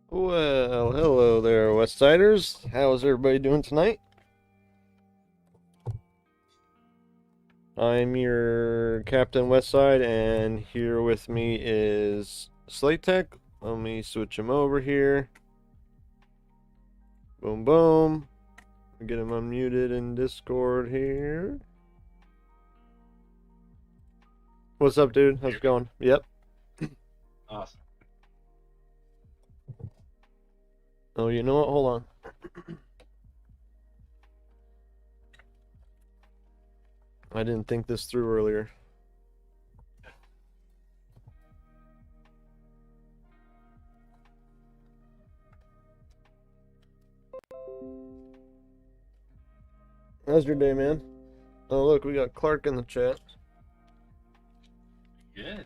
Well, hello there, WestSyders. How is everybody doing tonight? I'm your Captain Westside, and here with me is SLAYTECH. Let me switch him over here. Boom, boom. Get him unmuted in Discord here. What's up, dude? How's it going? Yep. Awesome. Oh, you know what? Hold on. I didn't think this through earlier. How's your day, man? Oh, look, we got Clark in the chat. Good.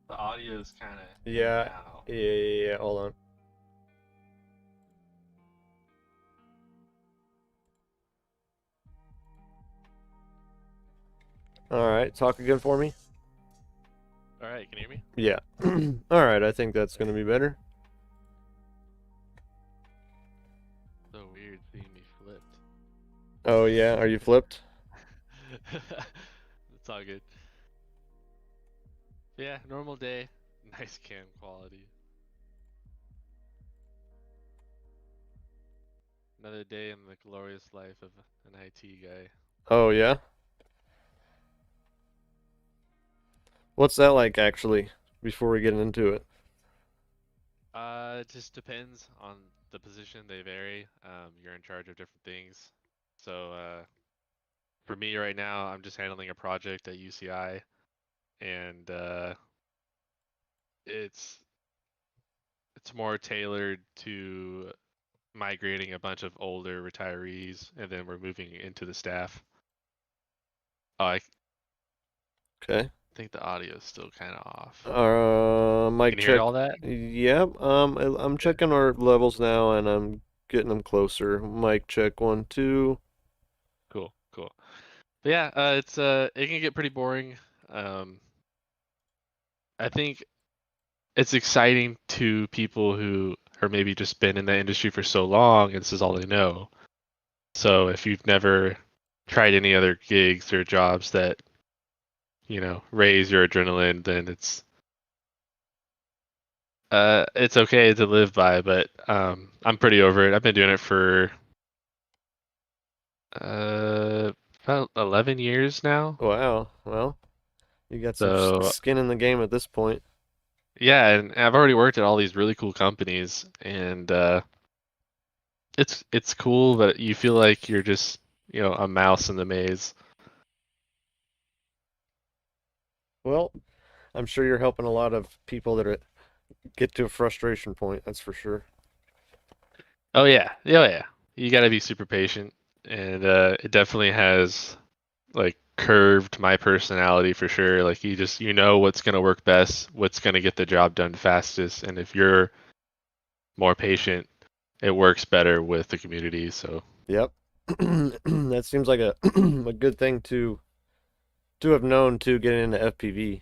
The audio is kind of Yeah, now. yeah. Hold on. All right, talk again for me. All right, can you hear me? Yeah. All right, I think that's gonna be better. So weird seeing me flipped. Oh yeah, are you flipped? It's all good. Yeah, normal day. Nice cam quality. Another day in the glorious life of an IT guy. Oh yeah. What's that like actually? Before we get into it. It just depends on the position. They vary. You're in charge of different things. So, for me right now, I'm just handling a project at UCI, and it's it's more tailored to migrating a bunch of older retirees, and then we're moving into the staff. Oh, I Okay. think the audio is still kind of off. Mic Can you hear check. all that? Yep. I'm Yeah. checking our levels now, and I'm getting them closer. Mic check 1, 2. Cool, cool. But yeah, it can get pretty boring. Um, I think it's exciting to people who are maybe just been in the industry for so long and this is all they know. So if you've never tried any other gigs or jobs that, raise your adrenaline, then it's okay to live by, but I'm pretty over it. I've been doing it for about 11 years now. Wow. Well, you got some So skin in the game at this point. yeah, and I've already worked at all these really cool companies, and it's cool, but you feel like you're just, a mouse in the maze. Well, I'm sure you're helping a lot of people that get to a frustration point. That's for sure. Oh yeah, yeah, yeah. You got to be super patient, and it definitely has like curved my personality for sure. Like you know what's gonna work best, what's gonna get the job done fastest, and if you're more patient, it works better with the community. So Yep. That seems like a a good thing to have known to get into FPV.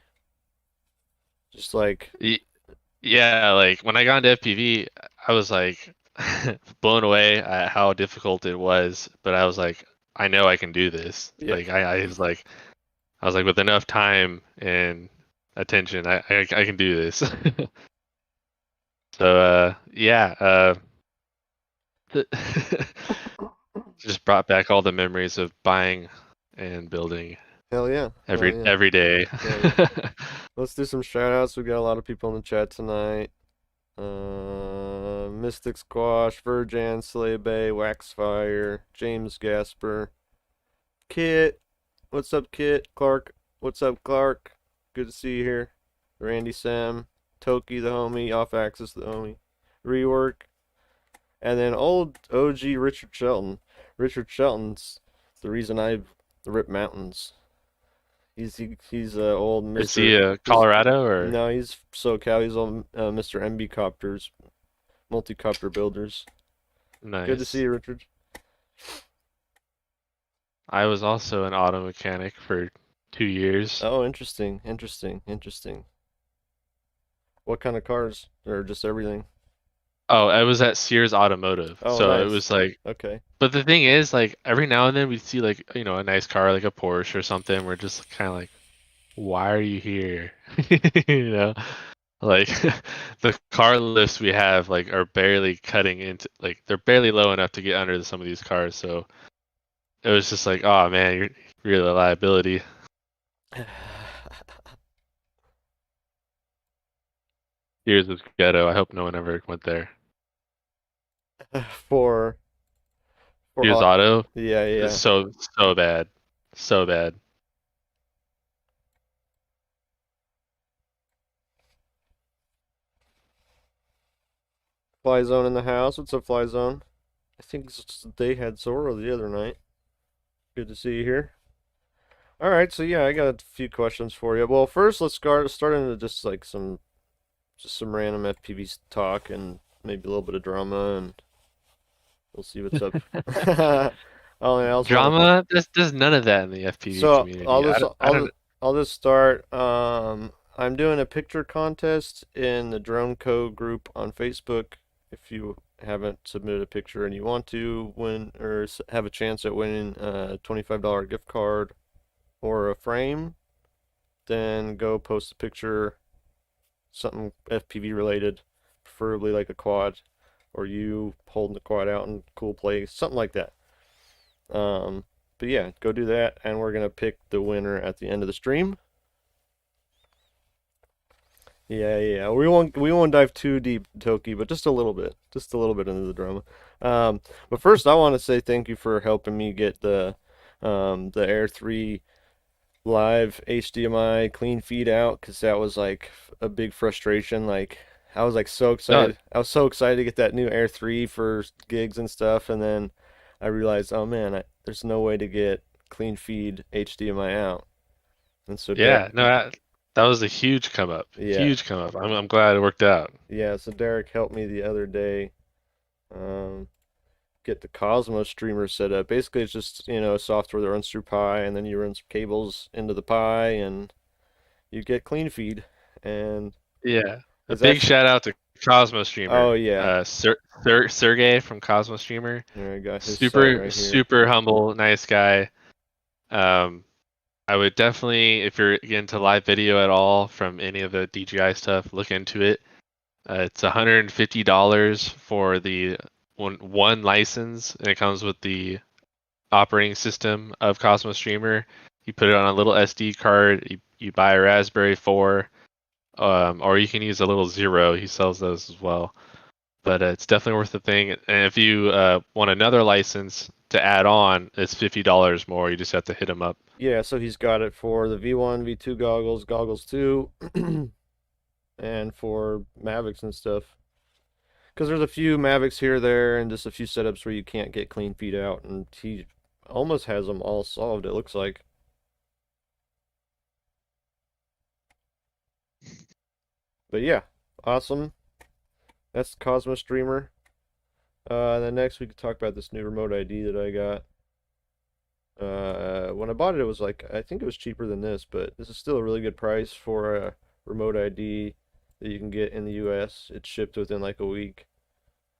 Just like, yeah, like when I got into FPV, I was like blown away at how difficult it was, but I was like, I know I can do this. yeah, Like I was like with enough time and attention, I can do this. So yeah, just brought back all the memories of buying and building hell yeah, hell yeah, every day. hell yeah. Let's do some shout outs. We got a lot of people in the chat tonight. Mystic Squash, Virjan, Slay Bay, Waxfire, James Gasper, Kit. What's up, Kit? Clark. What's up, Clark? Good to see you here. Randy Sam, Toki the homie, Off Axis the homie, Rework, and then old OG Richard Shelton. Richard Shelton's the reason I rip mountains. He's old Is he Mister. Colorado or No, he's SoCal. He's old Mister MB Copters, multi-copter builders. Good to see nice? you, Richard. I was also an auto mechanic for 2 years. Oh, interesting, interesting, interesting. What kind of cars, or just everything? Oh, I was at Sears Automotive. Oh, So it nice. was like, Okay. but the thing is, like every now and then we see like, a nice car like a Porsche or something. We're just kind of like, why are you here? You know, like the car lifts we have like are barely cutting into like they're barely low enough to get under some of these cars. So it was just like, oh man, you're really a liability. Here's this ghetto. I hope no one ever went there. For Here's au- auto. yeah, It's yeah. so bad, so bad. Fly Zone in the house. What's up, Fly Zone? I think they had Zoro the other night. Good to see you here. All right, so yeah, I got a few questions for you. Well, first let's start into just some random FPV talk and maybe a little bit of drama, and we'll see what's up. Oh, and I also want to. Drama. There's none of that in the FPV So community. I don't. I'll just start. I'm doing a picture contest in the Drone Co group on Facebook. If you haven't submitted a picture and you want to win or have a chance at winning a $25 gift card or a frame, then go post a picture, something FPV related, preferably like a quad, or you holding the quad out in cool place, something like that. Um, but yeah, go do that, and we're gonna pick the winner at the end of the stream. Yeah, yeah. We won't dive too deep, Toki, but just a little bit into the drama. But first, I want to say thank you for helping me get the Air 3 live HDMI clean feed out, because that was like a big frustration. Like I was like so No. excited. I was so excited to get that new Air 3 for gigs and stuff, and then I realized, oh man, there's no way to get clean feed HDMI out. And so Yeah. No. That was a huge come up. yeah, Huge come up. I'm glad it worked out. yeah. So Derek helped me the other day, um, get the Cosmos streamer set up. Basically, it's just software that runs through Pi, and then you run some cables into the Pi, and you get clean feed. And Yeah. A it's big actually, shout out to Cosmo oh Streamer. yeah, Sergey from Cosmo Streamer. there I got his site Super right here. super humble, nice guy. Um, I would definitely, if you're into live video at all from any of the DJI stuff, look into it. It's $150 for the one license, and it comes with the operating system of Cosmos Streamer. You put it on a little SD card. You buy a Raspberry 4, or you can use a little Zero. He sells those as well. But it's definitely worth the thing. And if you want another license to add on, it's $50 more. You just have to hit him up. Yeah, so he's got it for the V1, V2 goggles, goggles 2, and for Mavics and stuff. Because there's a few Mavics here, there, and just a few setups where you can't get clean feed out, and he almost has them all solved, it looks like. But yeah, awesome. That's the Cosmos Streamer. Then next we could talk about this new remote ID that I got. When I bought it, it was like, I think it was cheaper than this, but this is still a really good price for a remote ID that you can get in the US. It's shipped within like a week.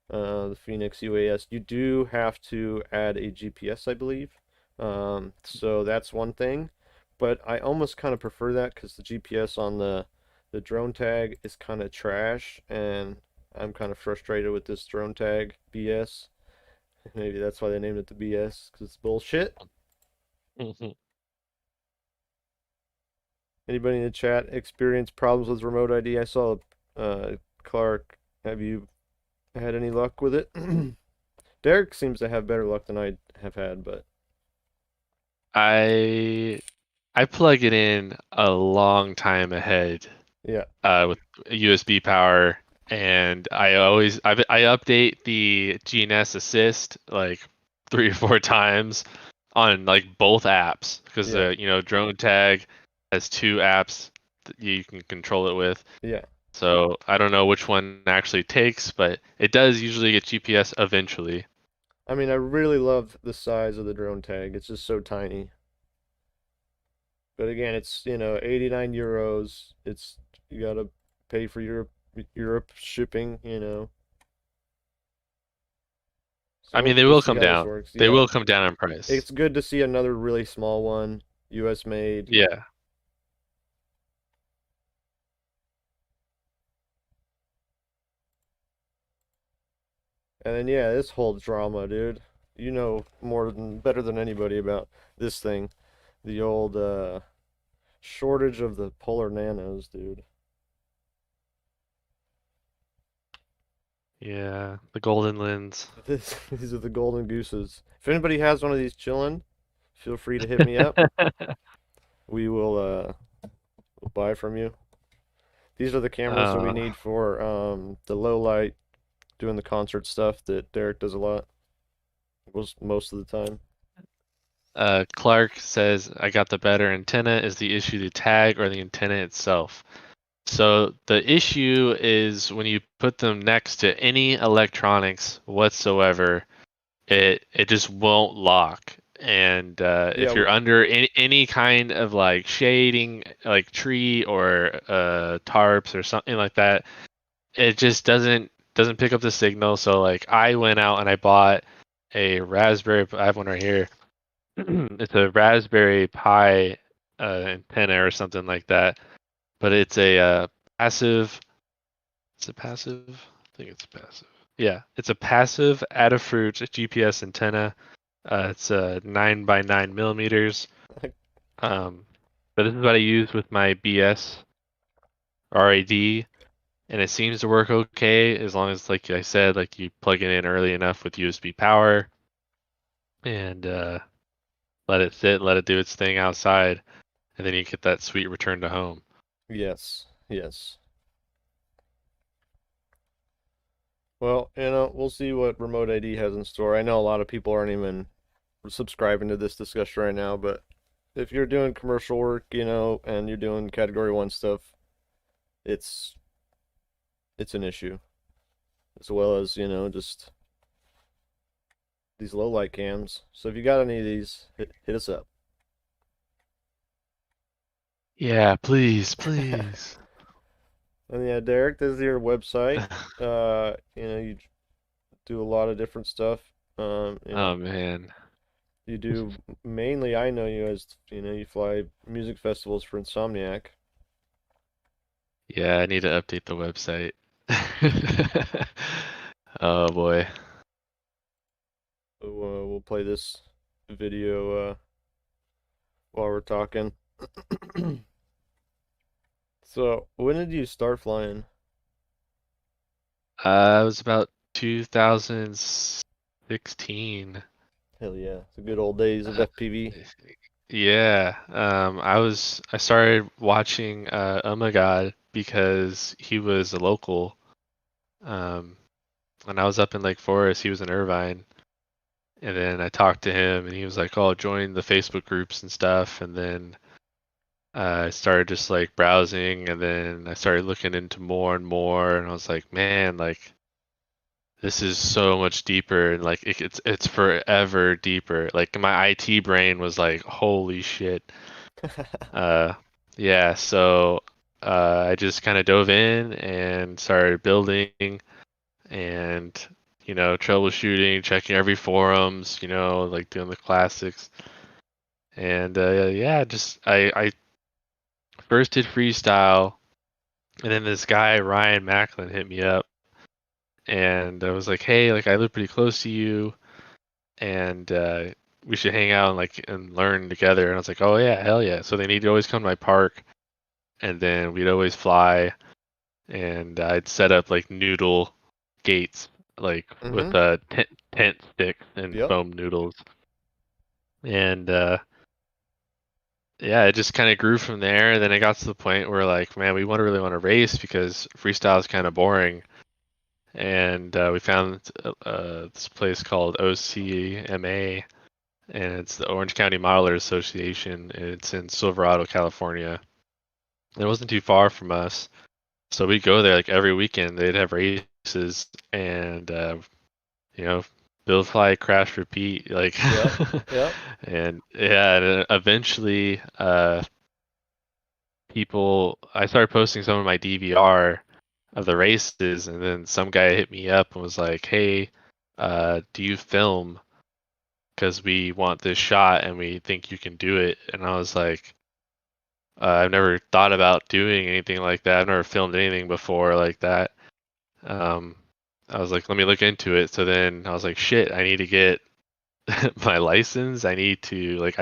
The Phoenix UAS. You do have to add a GPS, I believe. So that's one thing. But I almost kind of prefer that because the GPS on the drone tag is kind of trash, and I'm kind of frustrated with this drone tag BS. Maybe that's why they named it the BS, because it's bullshit. Anybody in the chat experience problems with remote ID? I saw Clark. Have you had any luck with it? Derek seems to have better luck than I have had, but I I plug it in a long time ahead yeah, with USB power, and I update the GNS Assist like 3 or 4 times on like both apps because yeah, Drone Tag has two apps that you can control it with. yeah. So I don't know which one actually takes, but it does usually get GPS eventually. I mean, I really love the size of the drone tag. It's just so tiny. But again, it's, 89 euros. It's you gotta pay for Europe shipping. I So mean, they we'll will see come how this down. works. They Yeah. will come down in price. It's good to see another really small one, US made. Yeah. And then yeah, this whole drama, dude. You know better than anybody about this thing. The old shortage of the polar nanos, dude. Yeah. The golden lens. These are the golden gooses. If anybody has one of these chilling, feel free to hit me up. We will we'll buy from you. These are the cameras that we uh, need for the low light doing the concert stuff that Derek does a lot. Most of the time. Clark says, I got the better antenna. Is the issue the tag or the antenna itself? So the issue is when you put them next to any electronics whatsoever, it just won't lock. And if Yeah, you're under any kind of like shading, like tree or tarps or something like that, it just doesn't pick up the signal. So like I went out and I bought a Raspberry. I have one right here. It's a Raspberry Pi antenna or something like that, but it's a passive. Is it passive? I think it's passive. Yeah, it's a passive Adafruit GPS antenna. It's 9 by 9 millimeters. Um, but this is what I use with my BS RAD, and it seems to work okay as long as, like I said, like you plug it in early enough with USB power and let it sit, let it do its thing outside, and then you get that sweet return to home. yes, yes. Well, we'll see what Remote ID has in store. I know a lot of people aren't even subscribing to this discussion right now, but if you're doing commercial work, and you're doing category 1 stuff, it's it's an issue. As well as, just these low light cams. So if you got any of these, hit us up. Yeah, please, please. And yeah, Derek, this is your website. You do a lot of different stuff. Oh man. You do mainly, I know you as, you fly music festivals for Insomniac. Yeah, I need to update the website. Oh boy. So we'll play this video while we're talking. So, when did you start flying? It was about 2016. Hell yeah, the good old days of Uh, FPV. yeah. I started watching Oh My God because he was a local. Um, and I was up in Lake Forest, he was in Irvine. And then I talked to him and he was like, "Oh, join the Facebook groups and stuff." And then I started just like browsing and then I started looking into more and more and I was like, "Man, like this is so much deeper and like it's forever deeper." Like my IT brain was like, "Holy shit." Uh yeah, so I just kind of dove in and started building and troubleshooting, checking every forums, like doing the classics. And yeah, just I first did freestyle, and then this guy Ryan Macklin hit me up, and I was like, hey, like I live pretty close to you, and we should hang out and like and learn together. And I was like, oh yeah, hell yeah. So then he'd always come to my park, and then we'd always fly, and I'd set up like noodle gates, like Mm-hmm. with tent sticks and Yep. foam noodles, and yeah, it just kind of grew from there. Then it got to the point where like, man, we want to really want to race because freestyle is kind of boring. And we found this place called OCMA, and it's the Orange County Modelers Association. It's in Silverado, California. It wasn't too far from us, so we go there like every weekend. They'd have races, and you know, build, fly, crash, repeat, like. Yep. Yep. And yeah, and eventually, I started posting some of my DVR of the races, and then some guy hit me up and was like, "Hey, do you film? Because we want this shot and we think you can do it." And I was like, I've never thought about doing anything like that. I've never filmed anything before like that. Um, I was like, let me look into it. So then I was like, shit, I need to get my license. I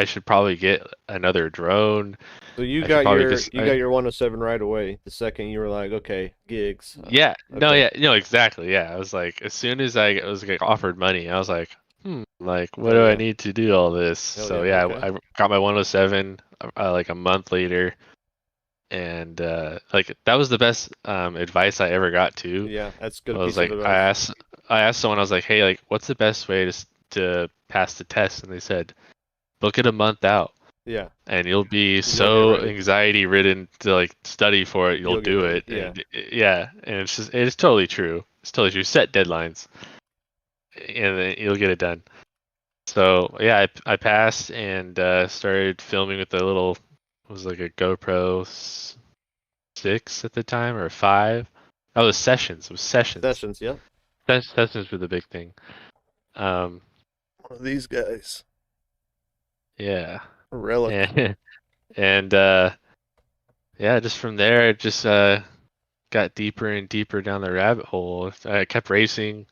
should probably get another drone. So you I should got probably your just, you got your 107 right away. The second you were like, okay, gigs. yeah, no, Okay. yeah, no, exactly. Yeah. I was like, as soon as I was like offered money, I was like, like, what Hell do I yeah. need to do all this? Hell So yeah. yeah, Okay. I got my 107 like a month later. And like that was the best advice I ever got too. Yeah, that's a good Was piece of like advice. I asked someone, I was like, hey, like what's the best way to pass the test? And they said, book it a month out, Yeah. and you'll be You'll get so ready. anxiety ridden to like study for it, you'll You'll get do ready. it. Yeah. And yeah, and it's totally true. It's totally true. Set deadlines, and then you'll get it done. So yeah, I passed and started filming with it was like a GoPro 6 at the time or 5. That was sessions. It was sessions. Sessions. Yep. Sessions were the big thing. Um, One of these guys. yeah, A relic. and and yeah, just from there, it just got deeper and deeper down the rabbit hole. I kept racing,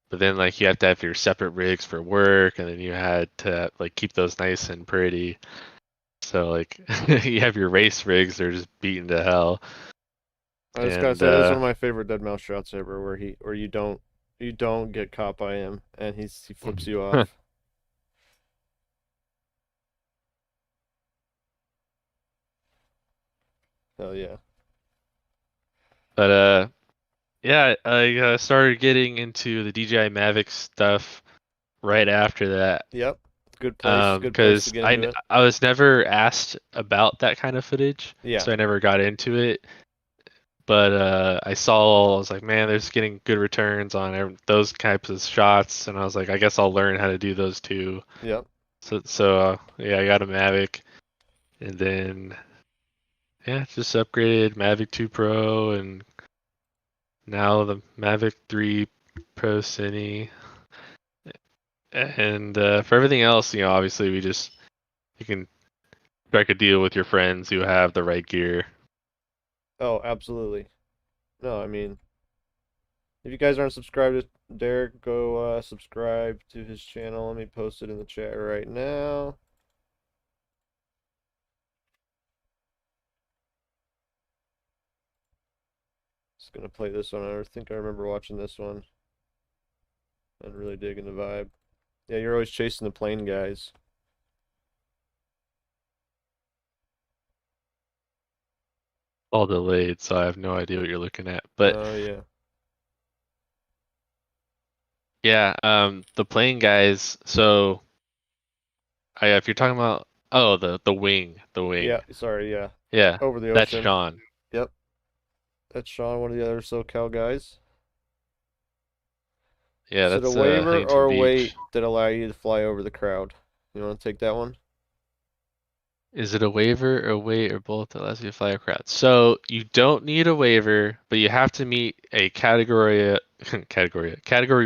but then like you have to have your separate rigs for work, and then you had to like keep those nice and pretty. So like you have your race rigs, they're just beaten to hell. I just gotta And say that's one of my favorite dead mouse shots ever, where you don't get caught by him and he flips you off. Hell yeah. but yeah, I started getting into the DJI Mavic stuff right after that. Yep. Good place. Good place to Because get into it. I was never asked about that kind of footage, Yeah. so I never got into it. But I was like, man, there's getting good returns on those types of shots, and I was like, I guess I'll learn how to do those too. Yep. So yeah, I got a Mavic, and then yeah, just upgraded Mavic 2 Pro, and now the Mavic 3 Pro Cine. And for everything else, obviously you can strike a deal with your friends who have the right gear. Oh, absolutely. No, I mean, if you guys aren't subscribed to Derek, go subscribe to his channel. Let me post it in the chat right now. Just gonna play this one. I think I remember watching this one and really digging the vibe. Yeah, you're always chasing the plane guys. All delayed, so I have no idea what you're looking at. But Oh yeah. yeah, the plane guys. So if you're talking about the Yeah, wing, sorry, yeah. yeah, Over the that's ocean. Sean. Yep. That's Sean, one of the other SoCal guys. Yeah, Is it a that's waiver or Huntington a weight Beach. that allow you to fly over the crowd? You want to take that one? Is it a waiver or weight or both that allows you to fly a crowd? So you don't need a waiver, but you have to meet a category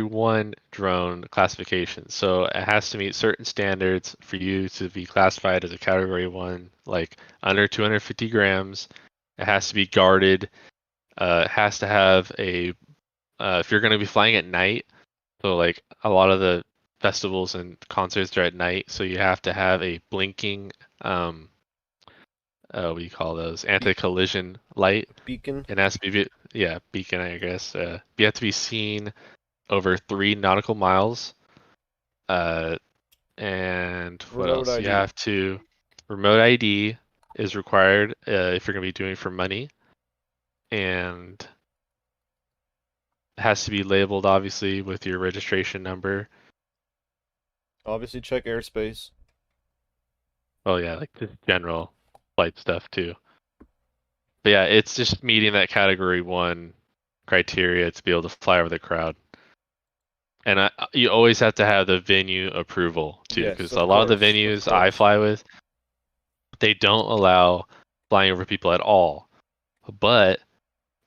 1 drone classification. So it has to meet certain standards for you to be classified as a category 1, like under 250 grams. It has to be guarded. It has to have if you're going to be flying at night, so like a lot of the festivals and concerts are at night, so you have to have a blinking what do you call those? Anti-collision light. Beacon? It has to be, yeah, beacon, I guess. You have to be seen over 3 nautical miles. Uh, and what Remote else? You ID. have to remote ID is required if you're going to be doing for money, and it has to be labeled obviously with your registration number. Obviously check airspace. Oh yeah, like just general flight stuff too. But yeah, it's just meeting that category 1 criteria to be able to fly over the crowd. And you always have to have the venue approval too, Yes, because a of lot of the course, of venues I course. fly with, they don't allow flying over people at all. But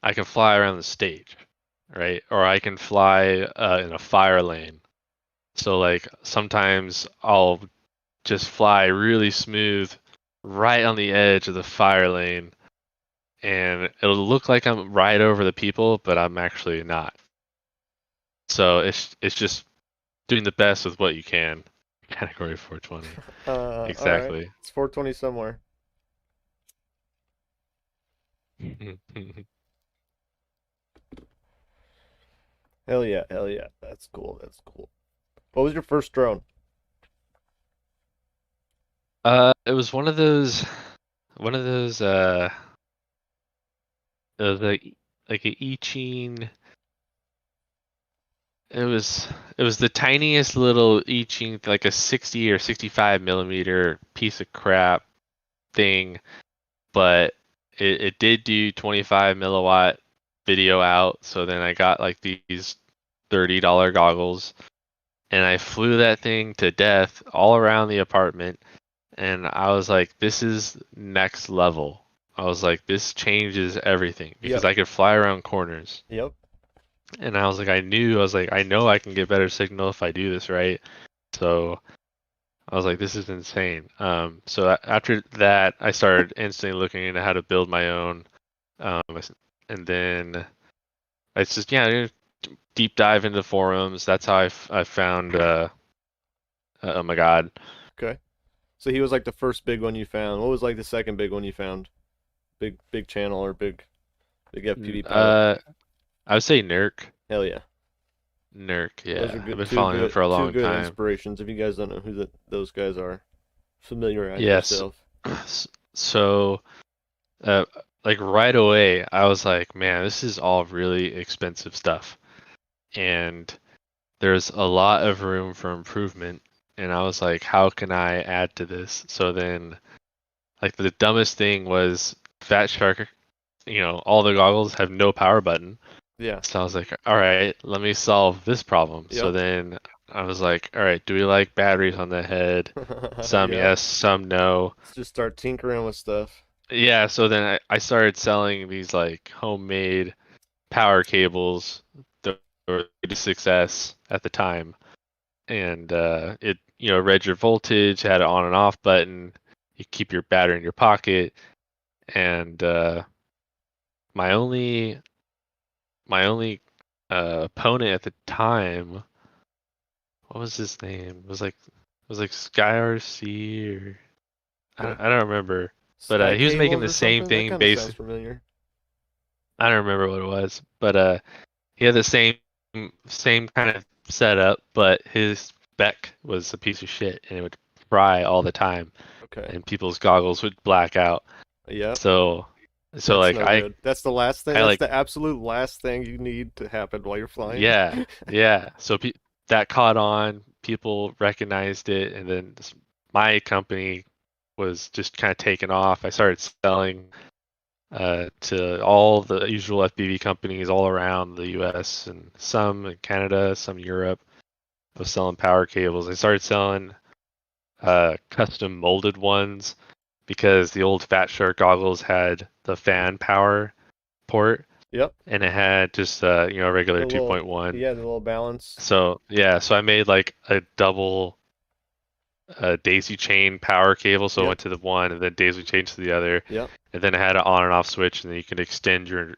I can fly around the stage, right? Or I can fly in a fire lane. So like sometimes I'll just fly really smooth right on the edge of the fire lane, and it'll look like I'm right over the people, but I'm actually not. So it's just doing the best with what you can. Category 420. All right. Exactly. It's 420 somewhere. Hell yeah, hell yeah. That's cool. That's cool. What was your first drone? It was one of those it was like a Iching. It was the tiniest little Iching, like a 60 or 65 millimeter piece of crap thing, but it did do 25 milliwatt video out. So then I got like these $30 goggles, and I flew that thing to death all around the apartment. And I was like, this is next level. I was like, this changes everything because Yep. I could fly around corners. Yep. And I was like, I know I can get better signal if I do this right. So I was like, this is insane. So after that, I started instantly looking into how to build my own. Um, and then it's just, yeah, deep dive into forums. That's how I found, oh my God. Okay. So he was like the first big one you found. What was like the second big one you found? Big channel or big FPV pilot? Uh, I would say Nurk. Hell yeah. Nurk, Those are yeah. I've good been following him for a two long good time. inspirations. If you guys don't know who those guys are, familiarize Yes. yourself. So, uh, like right away, I was like, man, this is all really expensive stuff. And there's a lot of room for improvement. And I was like, how can I add to this? So then, like, the dumbest thing was Fat Shark, all the goggles have no power button. Yeah. So I was like, all right, let me solve this problem. So Yep. then I was like, all right, do we like batteries on the head? Some Yep. yes, some no. Let's just start tinkering with stuff. Yeah, so then I started selling these like homemade power cables that were a success at the time. And it, read your voltage, had an on and off button. You keep your battery in your pocket. And my only my only opponent at the time, what was his name? It was like Sky RC, or Okay. I don't remember. But Sky he was making cables the or same something? That thing kind of sounds base. familiar. I don't remember what it was, but he had the same kind of setup, but his spec was a piece of shit, and it would fry all the time, Okay. and people's goggles would black out. Yep. So so That's like no good. That's the last thing. I That's like the absolute last thing you need to happen while you're flying. yeah, yeah. So that caught on. People recognized it, and then my company was just kind of taken off. I started selling to all the usual FPV companies all around the US, and some in Canada, some Europe. I was selling power cables. I started selling custom molded ones because the old Fat Shark goggles had the fan power port, Yep. and it had just a regular The little 2.1. yeah, the little balance. So yeah, so I made like a double daisy chain power cable. So I Yep. went to the one, and then daisy chain to the other, Yep. and then I had an on and off switch, and then you can extend your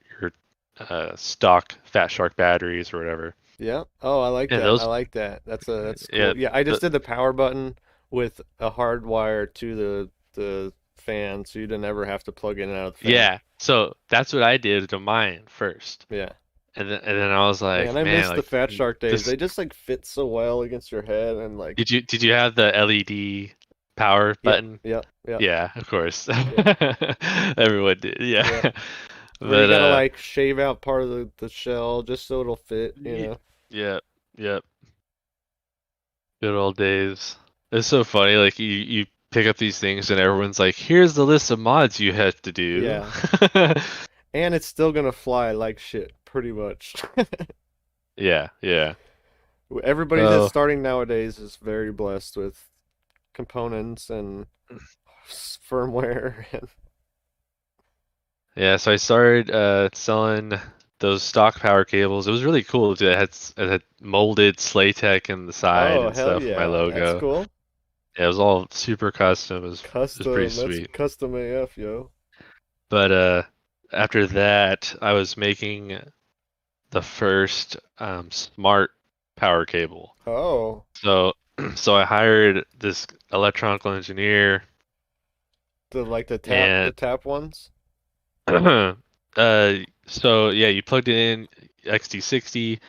stock Fat Shark batteries or whatever. Yeah. Oh, I like And that. I those, like that. That's yeah, cool. Yeah, I just the, did the power button with a hard wire to the fan, so you didn't ever have to plug in and out of the fan. yeah. So that's what I did to mine first, Yeah. and then I was Man, like, I man, miss the like Fat Shark days. this. They just like fit so well against your head and like Did you have the LED power yep, button? yep, yep, Yeah, of course. yep, Everyone did. yep. Yeah. Where you But gotta like shave out part of the shell just so it'll fit, you know. yeah, yeah. Good old days. It's so funny, like you pick up these things and everyone's like, here's the list of mods you have to do. Yeah. And it's still gonna fly like shit, pretty much. Yeah, yeah. Everybody that's So starting nowadays is very blessed with components and firmware and yeah, so I started selling those stock power cables. It was really cool too. It had molded SLAYTECH in the side oh and hell stuff for my yeah, that's logo. cool. Yeah, it was all super custom. It was pretty Custom, that's sweet. custom AF, yo. But after that, I was making the first smart power cable. Oh, So so I hired this electronical engineer the and tap ones. so yeah, you plugged it in XT60,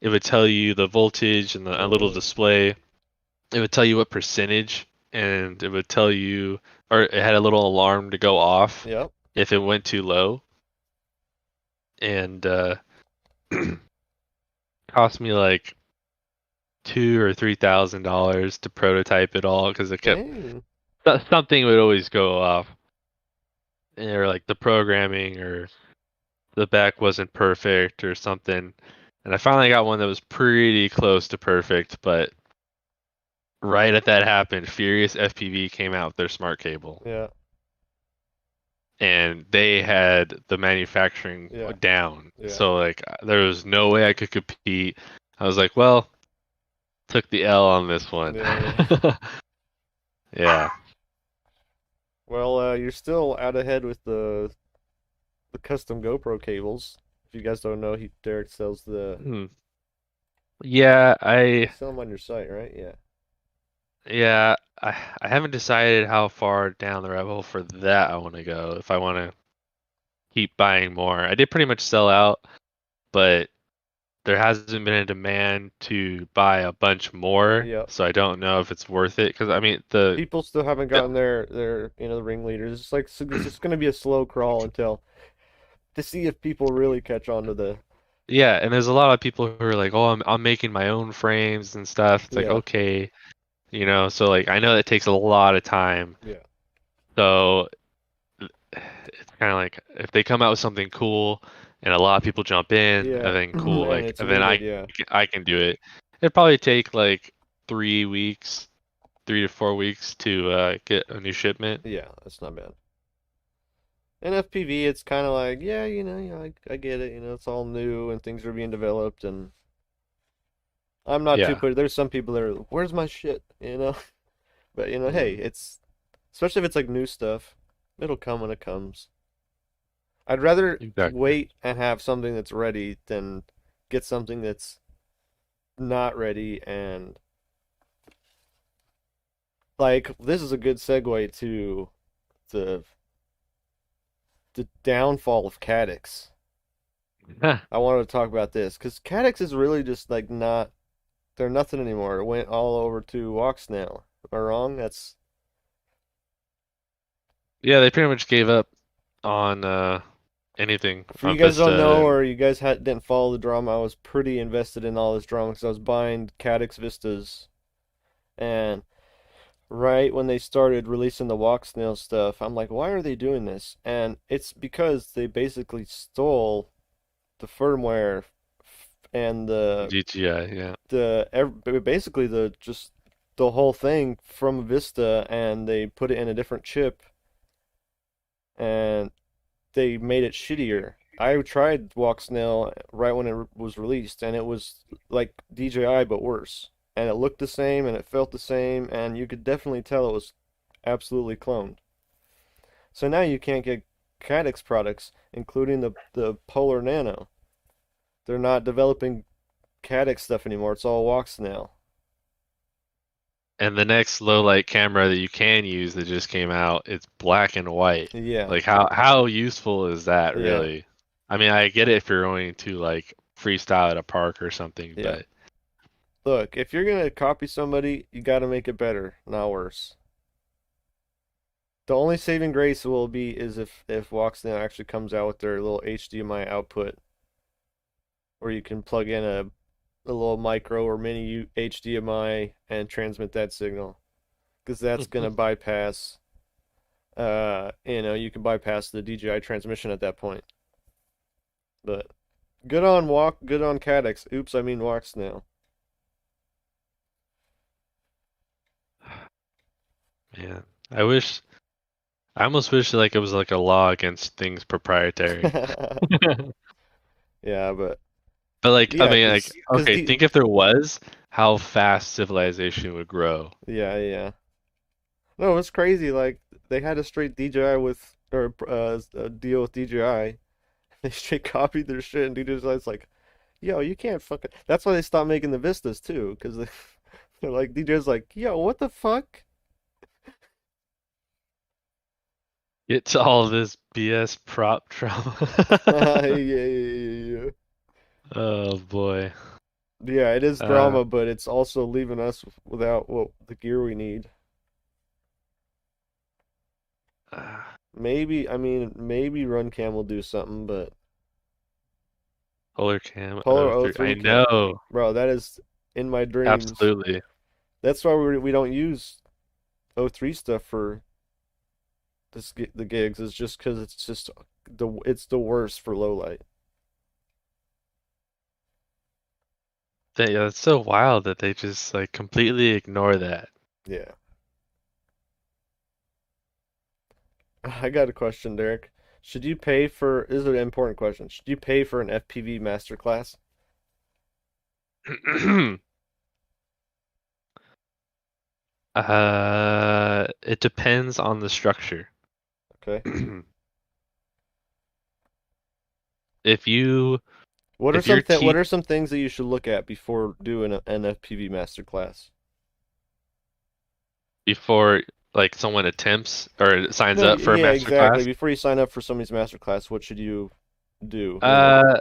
it would tell you the voltage and a little Mm, display. It would tell you what percentage and it would tell you or it had a little alarm to go off yep. if it went too low and cost me like $2,000 or $3,000 to prototype it all because it kept Dang. something would always go off or like the programming or the back wasn't perfect or something. And I finally got one that was pretty close to perfect, but right at that happened, Furious FPV came out with their smart cable, Yeah, and they had the manufacturing yeah, down. yeah, So like there was no way I could compete. I was like, well, took the L on this one. yeah, yeah. Yeah. Well, you're still out ahead with the custom GoPro cables. If you guys don't know, Derek sells Hmm. Yeah, you sell them on your site, right? Yeah. yeah, I haven't decided how far down the rabbit hole for that I want to go. If I want to keep buying more. I did pretty much sell out, but there hasn't been a demand to buy a bunch more, Yep. so I don't know if it's worth it. Because I mean, People still haven't the gotten their the ringleaders. It's like so it's just gonna be a slow crawl until to see if people really catch on to the yeah, and there's a lot of people who are like, "Oh, I'm making my own frames and stuff." It's like, yeah, okay, so like I know that takes a lot of time. yeah, So it's kind of like if they come out with something cool and a lot of people jump in, yeah, and then cool, and like it's and then needed. Yeah, I can do it. It'd probably take like 3 weeks, 3 to 4 weeks to get a new shipment. yeah, that's not bad. And FPV, it's kind of like yeah, I get it. It's all new and things are being developed, and I'm not too Yeah, put. There's some people that are, where's my shit, But hey, mm, it's especially if it's like new stuff, it'll come when it comes. I'd rather exactly. wait and have something that's ready than get something that's not ready and like this is a good segue to the the downfall of Caddx. I wanted to talk about this because Caddx is really just like not they're nothing anymore. It went all over to Walks now. Am I wrong? That's Yeah, they pretty much gave up on anything for you on guys don't know Vista. or you guys didn't follow the drama. I was pretty invested in all this drama because I was buying Caddx Vistas and right when they started releasing the walk snail stuff, I'm like, why are they doing this? And it's because they basically stole the firmware and DJI, yeah. basically the just the whole thing from Vista, and they put it in a different chip, and they made it shittier. I tried Walk Snail right when it was released, and it was like DJI but worse. And it looked the same, and it felt the same, and you could definitely tell it was absolutely cloned. So now you can't get Caddx products, including the Polar Nano. They're not developing Caddx stuff anymore. It's all Walk Snail. And the next low light camera that you can use that just came out, it's black and white. Yeah, Like how useful is that yeah, really? I mean, I get it if you're going to like freestyle at a park or something, yeah. but Look, if you're gonna copy somebody, you gotta make it better, not worse. The only saving grace will be is if Walksnail actually comes out with their little HDMI output, where you can plug in a little micro or mini HDMI and transmit that signal, because that's gonna bypass. You can bypass the DJI transmission at that point. But good on Caddx. Oops, I mean Walksnail. Man, I almost wish like it was like a law against things proprietary. Yeah, but But like, I yeah, mean, like, cause okay, the think if there was, how fast civilization would grow. yeah, yeah. No, it's crazy. Like they had a straight DJI with or a deal with DJI. They straight copied their shit, and DJI's like, "Yo, you can't fucking." That's why they stopped making the Vistas too, because they're like DJI's like, "Yo, what the fuck?" It's all this BS prop Yeah, trauma. yeah, yeah, Oh boy. yeah. Yeah, it is Uh, drama, but it's also leaving us without the gear we need. uh, Maybe, I mean, maybe RunCam will do something, but Polar Cam Polar oh O 03. I three Cam, know. bro, that is in my dreams. Absolutely. That's why we don't use O3 stuff for the gigs. Is just because it's just it's the worst for low light. Yeah, it's so wild that they just like completely ignore that. Yeah. I got a question, Derek. Should you pay for, this is an important question. Should you pay for an FPV masterclass? It depends on the structure. Okay. If you What are if you're what teach are some things that you should look at before doing an FPV masterclass? before like someone attempts or signs No, up for a yeah, master exactly. class, Before you sign up for somebody's masterclass, what should you do? You know? uh,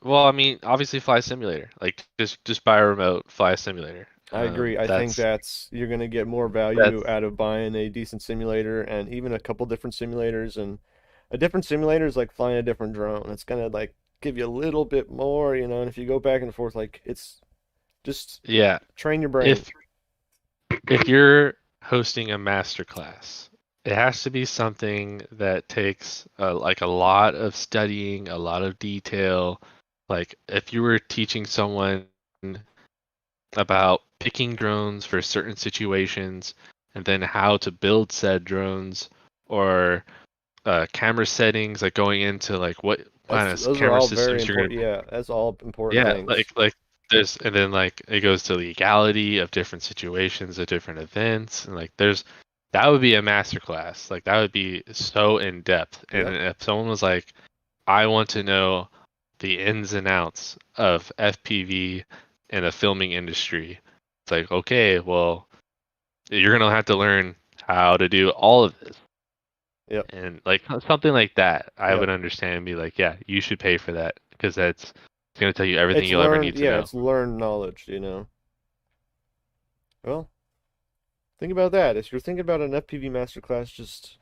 well, I mean, obviously fly simulator. Like just buy a remote, fly a simulator. I agree. I think that's you're gonna get more value That's out of buying a decent simulator and even a couple different simulators and a different simulator is like flying a different drone. It's gonna like give you a little bit more, you know, and if you go back and forth, like it's just yeah. train your brain. If if you're hosting a master class, it has to be something that takes like a lot of studying, a lot of detail. Like if you were teaching someone about picking drones for certain situations and then how to build said drones or camera settings, like going into like what kind of Those are camera all very systems you're going important. to, Yeah, that's all important yeah, things. like there's, and then like it goes to legality of different situations of different events, and like there's, that would be a masterclass. Like that would be so in depth. And Yep. if someone was like, I want to know the ins and outs of FPV in a filming industry, it's like, okay, well, you're gonna have to learn how to do all of this. Yep. And like something like that, I Yep. would understand and be like, yeah, you should pay for that because that's it's gonna tell you everything It's you'll ever learned, need to yeah, know. it's learned knowledge, you know. Well, think about that. If you're thinking about an FPV masterclass, just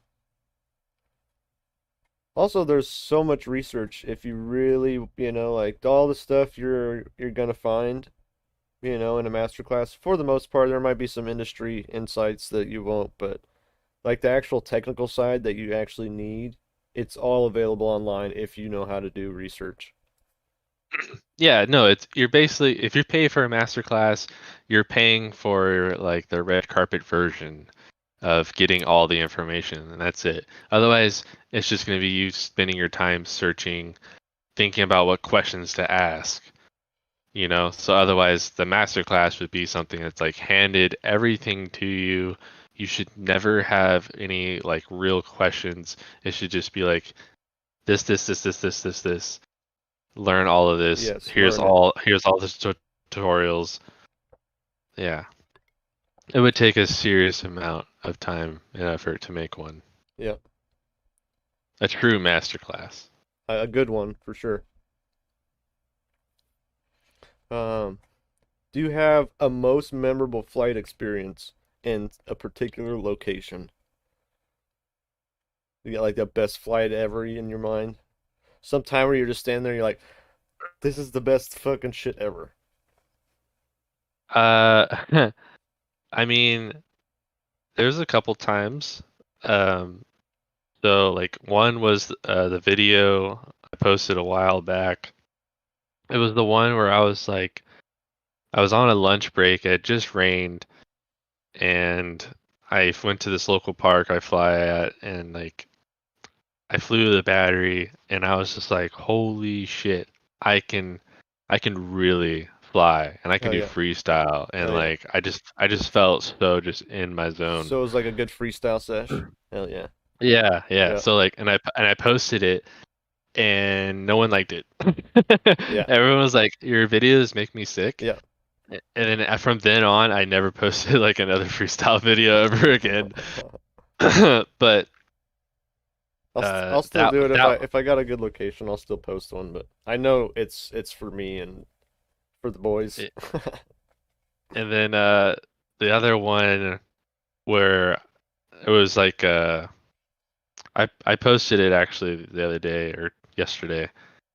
also there's so much research if you really, you know, like all the stuff you're gonna find, you know, in a masterclass. For the most part, there might be some industry insights that you won't, but like the actual technical side that you actually need, it's all available online if you know how to do research. Yeah, no, it's you're basically if you pay for a master class, you're paying for like the red carpet version of getting all the information, and that's it. Otherwise, it's just going to be you spending your time searching, thinking about what questions to ask, you know? So otherwise, the master class would be something that's like handed everything to you. You should never have any like real questions. It should just be like this. Learn all of this. Yes, learn it. Here's all the tutorials. Yeah. It would take a serious amount of time and effort to make one. Yep. A true masterclass. A good one for sure. Um, do you have a most memorable flight experience in a particular location? You got like the best flight ever in your mind? Sometime where you're just standing there, you're like, this is the best fucking shit ever. Uh, I mean, there's a couple times. Um, so like one was the video I posted a while back. It was the one where I was like, I was on a lunch break. It just rained, and I went to this local park I fly at, and like I flew the battery, and I was just like, holy shit, I can I can really fly, and I can Hell do yeah. freestyle, and Hell yeah. like I just felt so just in my zone. So it was like a good freestyle sesh. Hell yeah. Yeah, yeah. Yeah. So like, and I posted it, and no one liked it. Yeah. Everyone was like, "Your videos make me sick." Yeah. And then from then on, I never posted like another freestyle video ever again. But I'll still that do it if that I got a good location. I'll still post one, but I know it's for me and for the boys. it, and then the other one where it was like I posted it actually the other day or yesterday.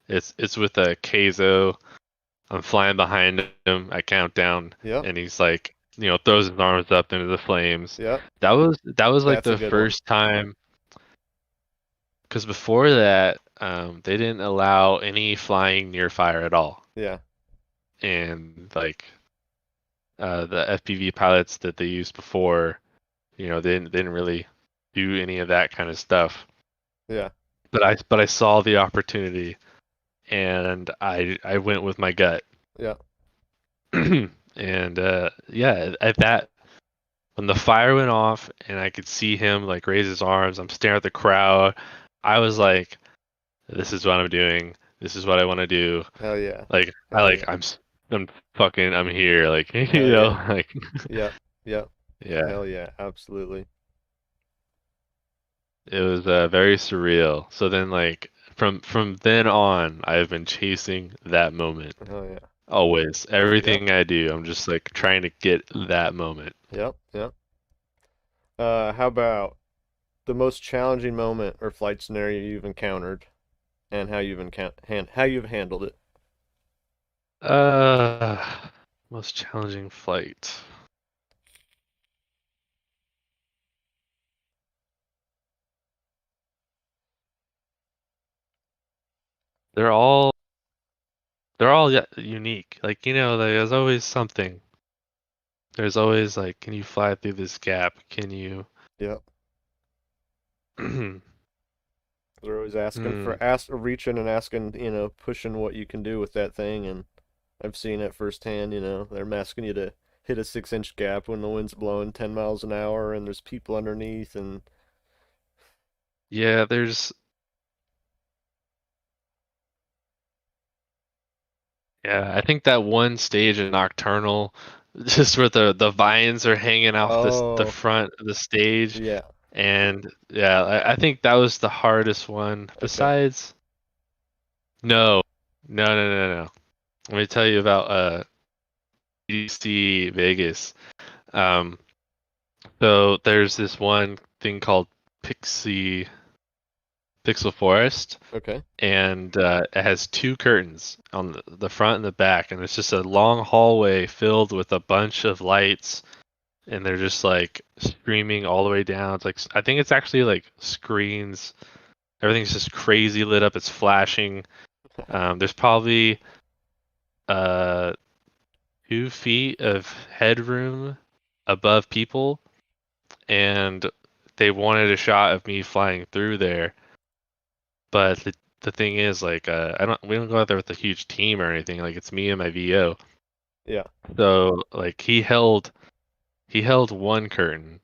It's with a Keizo. I'm flying behind him. I count down, Yep. and he's like, throws his arms up into the flames. Yep. That was like That's a the good one. first time, because before that, they didn't allow any flying near fire at all, Yeah. and like the FPV pilots that they used before, they didn't really do any of that kind of stuff. Yeah. But I saw the opportunity, and I went with my gut. Yeah. And yeah, at that when the fire went off and I could see him like raise his arms, I'm staring at the crowd. I was like, this is what I'm doing. This is what I want to do. Hell yeah. Like I Hell like yeah. I'm here. Like Hell yeah. like Yep. Yep. yeah. Hell yeah. Absolutely. It was very surreal. So then like from then on, I've been chasing that moment. Hell yeah. Always. Yep. Everything I do, I'm just like trying to get that moment. Yep. Yep. How about the most challenging moment or flight scenario you've encountered and how you've handled it? Uh, most challenging flight. They're all unique. Like, there's always something. There's always like, can you fly through this gap? Can you Yep. hmm. They're always asking for reaching and asking, pushing what you can do with that thing, and I've seen it firsthand. They're asking you to hit a 6-inch gap when the wind's blowing 10 miles an hour and there's people underneath, and Yeah, there's yeah, I think that one stage in Nocturnal, just where the vines are hanging off the oh, front of the stage, yeah, and yeah, I think that was the hardest one. okay, Besides, no, no, no, no, no. Let me tell you about DC Vegas. Um, so there's this one thing called Pixie Pixel Forest, okay, and it has two curtains on the front and the back, and it's just a long hallway filled with a bunch of lights, and they're just like streaming all the way down. It's like I think it's actually like screens. Everything's just crazy lit up. It's flashing. There's probably uh 2 feet of headroom above people, and they wanted a shot of me flying through there. But the thing is, like, we don't go out there with a huge team or anything. Like, it's me and my VO. yeah, So like he held one curtain,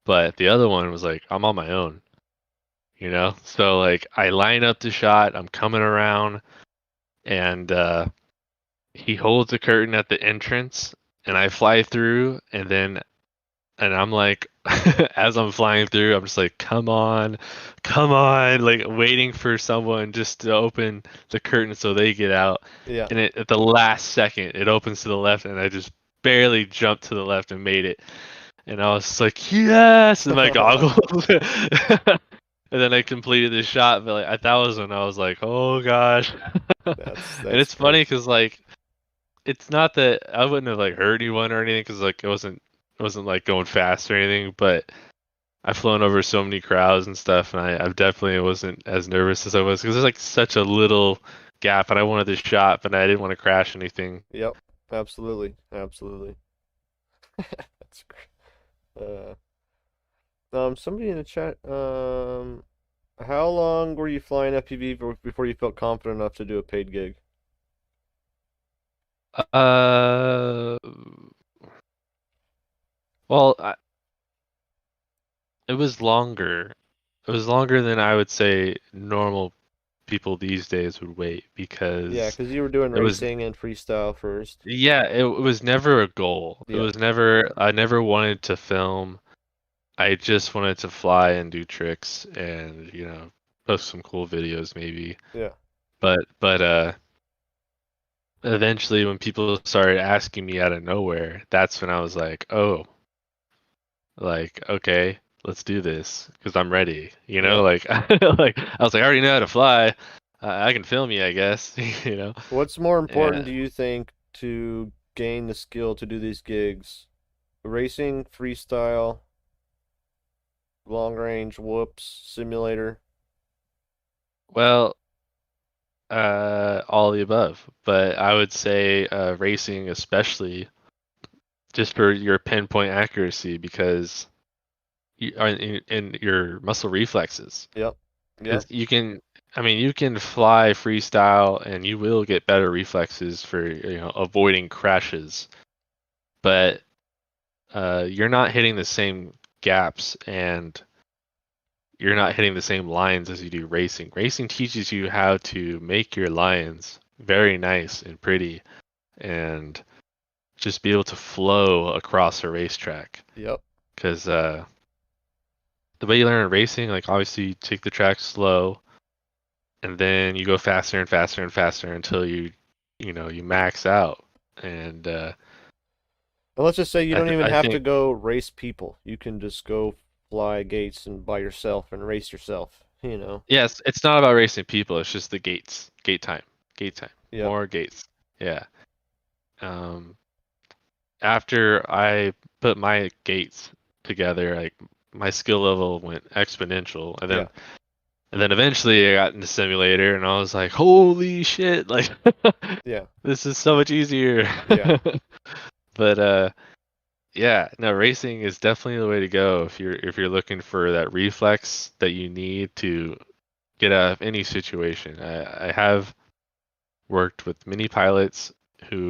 but the other one was like I'm on my own, you know. So like I line up the shot. I'm coming around, and he holds the curtain at the entrance, and I fly through, and I'm like, as I'm flying through, I'm just like, come on, like waiting for someone just to open the curtain so they get out. yeah, And at the last second, it opens to the left, and I just barely jumped to the left and made it. And I was like, yes, in my goggles. And then I completed the shot, but like that was when I was like, oh gosh. And that's it's funny great. because like it's not that I wouldn't have like hurt anyone or anything because like it wasn't like going fast or anything, but I've flown over so many crowds and stuff, and I definitely wasn't as nervous as I was because there's like such a little gap, and I wanted the shot, but I didn't want to crash anything. Yep, absolutely, absolutely. That's great. Uh, somebody in the chat. How long were you flying FPV before you felt confident enough to do a paid gig? Uh, well, it was longer. It was longer than I would say normal people these days would wait Yeah, because because you were doing it was, racing and freestyle first. yeah, it was never a goal. It Yeah, was never, I never wanted to film. I just wanted to fly and do tricks and, post some cool videos maybe. yeah, But eventually when people started asking me out of nowhere, that's when I was like, oh, like, okay, let's do this because I'm ready. yeah. Like, like I was like, I already know how to fly. I can film you, I guess. You know. What's more important, Yeah. do you think, to gain the skill to do these gigs? Racing, freestyle, long range, whoops, simulator? Well, all the above, but I would say racing, especially just for your pinpoint accuracy, because you are in your muscle reflexes. Yep, Because yep, I mean, you can fly freestyle and you will get better reflexes for, avoiding crashes, but you're not hitting the same gaps and you're not hitting the same lines as you do racing. Racing teaches you how to make your lines very nice and pretty and just be able to flow across a racetrack. yep, Because the way you learn in racing, like obviously you take the track slow and then you go faster and faster and faster until you max out. And And let's just say you don't even I have to think go race people. You can just go fly gates and by yourself and race yourself, yes, it's not about racing people. It's just the gates, gate time, Yep, more gates. Yeah. Um, After I put my gates together, like my skill level went exponential, and yeah, then eventually I got into simulator, and I was like, holy shit! Like yeah, this is so much easier. yeah, But yeah, no, racing is definitely the way to go if you're looking for that reflex that you need to get out of any situation. I have worked with many pilots who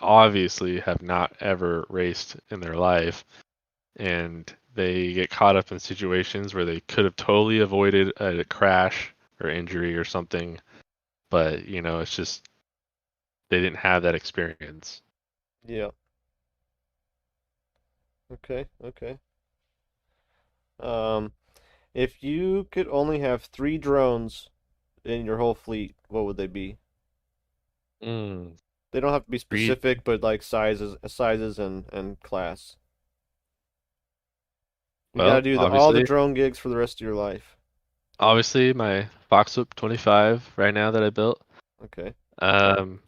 obviously have not ever raced in their life, and they get caught up in situations where they could have totally avoided a crash or injury or something, but it's just they didn't have that experience. yeah. Okay, okay. Um, if you could only have three drones in your whole fleet, what would they be? Mm, They don't have to be Reed, specific, but like sizes and class. You got to well, do all the obviously, drone gigs for the rest of your life. my Foxwhip 25 right now that I built. Okay. Um,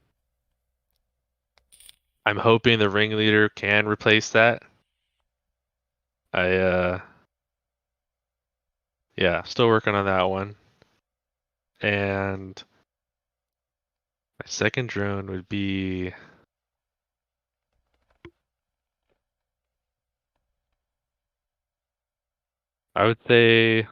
I'm hoping the ringleader can replace that. I Yeah, still working on that one. And my second drone would be, I would say,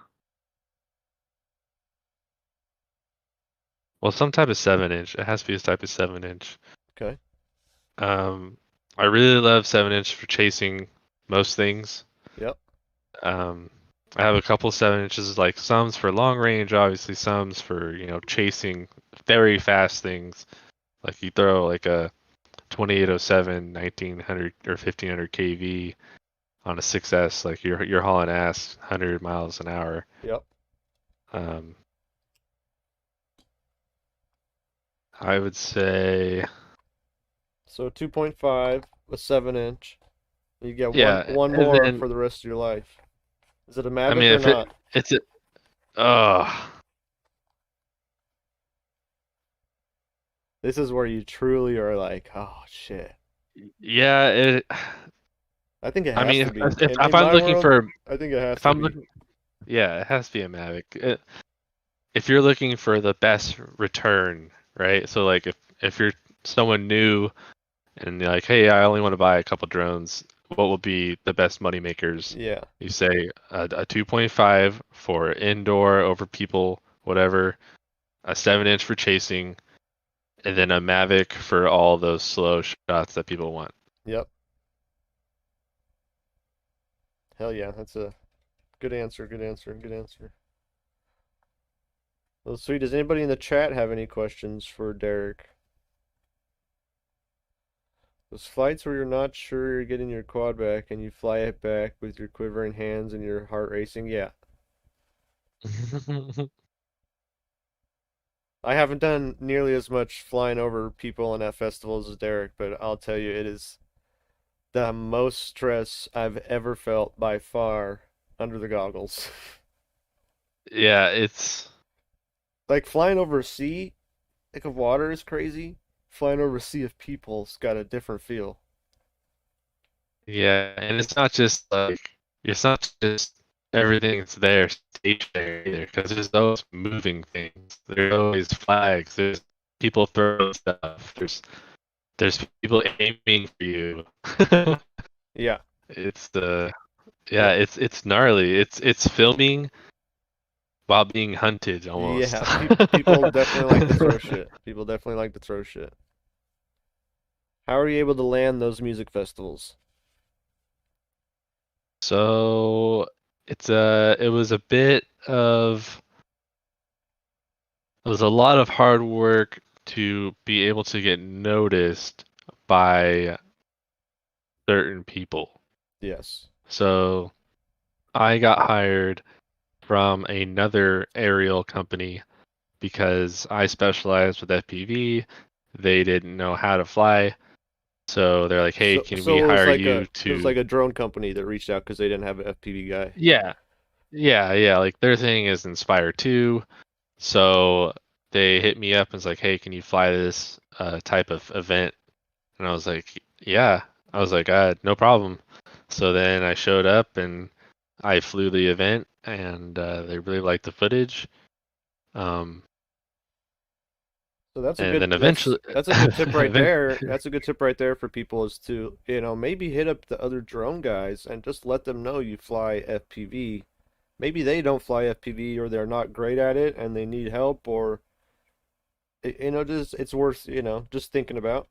well, some type of 7-inch. It has to be a type of 7-inch. Okay. Um, I really love 7-inch for chasing most things. Yep. Um, I have a couple 7-inches, like some's for long range, obviously, some's for, chasing very fast things. Like you throw like a 2807, 1900 or 1500 kV on a 6S, like you're hauling ass 100 miles an hour. Yep. Um, I would say, So 2.5, a 7-inch. You get one yeah, one and more then for the rest of your life. Is it a I Mavic mean or if not? it's a, uh This is where you truly are like, oh shit. yeah, I think it I has mean to be. if In I'm my looking world, for I think it has if to I'm be. looking yeah, it has to be a Mavic. If you're looking for the best return, right? So like if you're someone new and you're like, hey, I only want to buy a couple drones, what will be the best money makers. Yeah. You say a 2.5 for indoor over people, whatever, a 7-inch for chasing, and then a Mavic for all those slow shots that people want. Yep. Hell yeah. That's a good answer. Good answer. Good answer. Well, sweet. Does anybody in the chat have any questions for Derek? Those flights where you're not sure you're getting your quad back and you fly it back with your quivering hands and your heart racing. Yeah. I haven't done nearly as much flying over people and at festivals as Derek, but I'll tell you, it is the most stress I've ever felt by far under the goggles. Yeah, it's Like flying over a sea, like of water is crazy. Flying over a sea of people's got a different feel. yeah, and it's not just everything's there stationary either, because there's those moving things. There's always flags. There's people throwing stuff. There's people aiming for you. Yeah, It's the yeah, Yeah, it's gnarly. It's filming while being hunted almost. yeah. People definitely like to throw shit. People definitely like to throw shit. How are you able to land those music festivals? So it was a bit of it was a lot of hard work to be able to get noticed by certain people. Yes. So I got hired from another aerial company because I specialized with FPV. They didn't know how to fly. So they're like, "Hey, So can we so hire you it was to?" like a drone company that reached out because they didn't have an FPV guy. Yeah, yeah. Like their thing is Inspire 2. So they hit me up and was like, "Hey, can you fly this type of event?" And I was like, "Yeah." I was like, "No problem." So then I showed up and I flew the event, and they really liked the footage. Um, So that's a and good then eventually, that's a good tip right event- there. That's a good tip right there for people is to, maybe hit up the other drone guys and just let them know you fly FPV. Maybe they don't fly FPV or they're not great at it and they need help or just it's worth, just thinking about.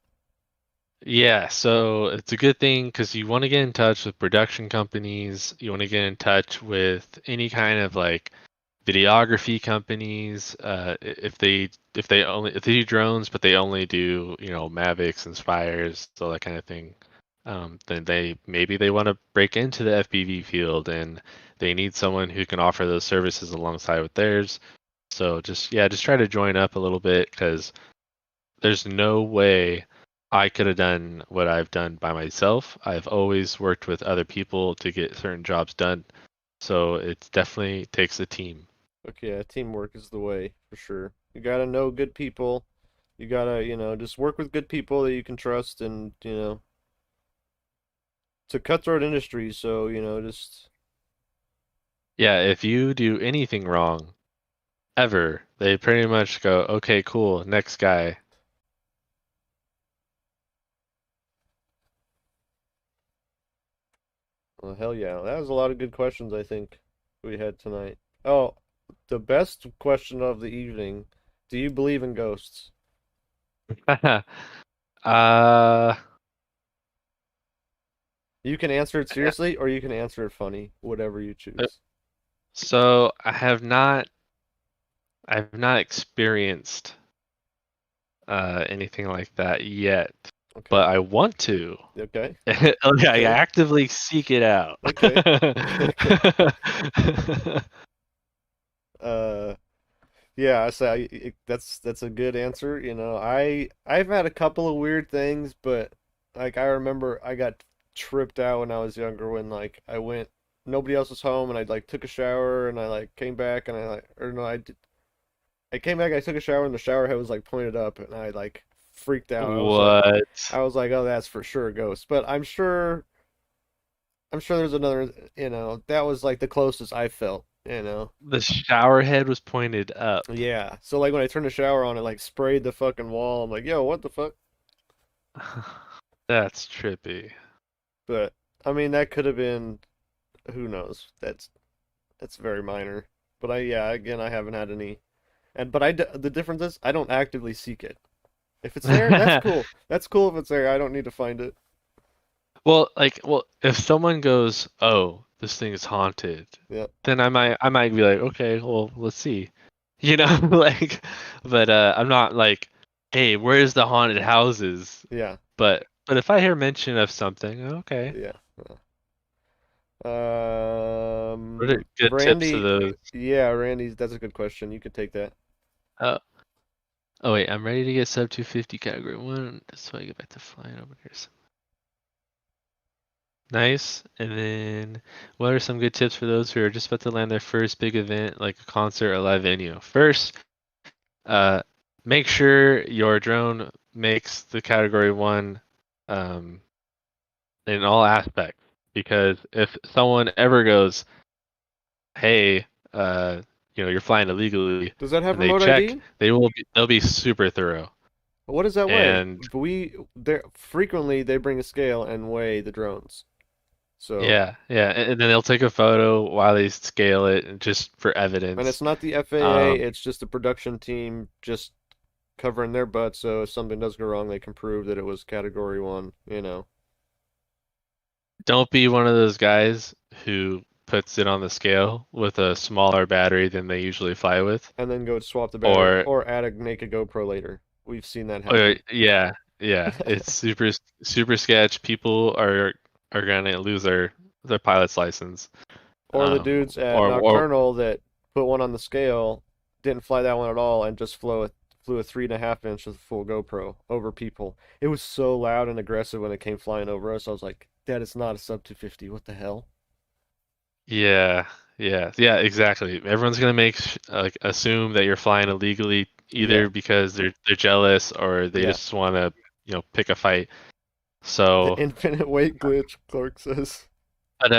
Yeah, so it's a good thing because you want to get in touch with production companies. You want to get in touch with any kind of like videography companies. If they do drones, but they only do Mavics and Spires, so that kind of thing. Then maybe they want to break into the FPV field and they need someone who can offer those services alongside with theirs. So just try to join up a little bit because there's no way I could have done what I've done by myself. I've always worked with other people to get certain jobs done. So it definitely takes a team. Okay, yeah, teamwork is the way for sure. You gotta know good people. You gotta, just work with good people that you can trust and, it's a cutthroat industry, so, just Yeah, if you do anything wrong ever, they pretty much go, okay, cool, next guy. well, hell yeah. That was a lot of good questions, I think, we had tonight. Oh, the best question of the evening. Do you believe in ghosts? uh, You can answer it seriously or you can answer it funny, whatever you choose. so I've not experienced anything like that yet, Okay. but I want to. Okay. Okay, I Okay. actively seek it out. Okay. Okay. Uh yeah, that's a good answer, I've had a couple of weird things, but like I remember I got tripped out when I was younger when like I went nobody else was home and I like took a shower and I like came back and I like or no I came back I took a shower and the shower head was like pointed up and I like freaked out. What? I was like, "Oh, that's for sure a ghost." But I'm sure there's another, that was like the closest I felt. The shower head was pointed up. Yeah. So like when I turned the shower on, it like sprayed the fucking wall. I'm like, "Yo, what the fuck?" That's trippy. But I mean, that could have been, who knows? That's very minor. But yeah, again, I haven't had any. The difference is I don't actively seek it. If it's there, that's cool. That's cool if it's there. I don't need to find it. Well, if someone goes, "Oh, this thing is haunted," Yeah, then I might be like, "Okay, well, let's see." You know, like, but I'm not like, "Hey, where's the haunted houses?" yeah, But if I hear mention of something, okay. yeah. What are good tips to Randy, those? yeah, Randy's. That's a good question. You could take that. Oh, oh wait, I'm ready to get sub 250 category one, so I get back to flying over here. Nice. And then, what are some good tips for those who are just about to land their first big event, like a concert or live venue? First, uh, make sure your drone makes the category one um, in all aspects. Because if someone ever goes, "Hey, you're flying illegally," Does that have and they remote check, ID? they'll be super thorough. What does that weigh? And They frequently they bring a scale and weigh the drones. So, yeah, and then they'll take a photo while they scale it, and just for and it's evidence. not the FAA, Um, it's just the production team just covering their butt. So if something does go wrong, they can prove that it was category one. Don't be one of those guys who puts it on the scale with a smaller battery than they usually fly with. And then go swap the battery Or, or add a naked GoPro later. We've seen that or happen. yeah, yeah, it's super sketch. People are gonna lose their pilot's license. Or the dudes at Or Nocturnal that put one on the scale, didn't fly that one at all, and just flew a 3.5 inch with full GoPro over people. It was so loud and aggressive when it came flying over us. I was like, that is not a sub 250. What the hell? yeah, yeah, exactly. Everyone's gonna like assume that you're flying illegally Yeah, either because they're jealous or they yeah. just want to pick a fight. The So. infinite weight glitch, Clark says. But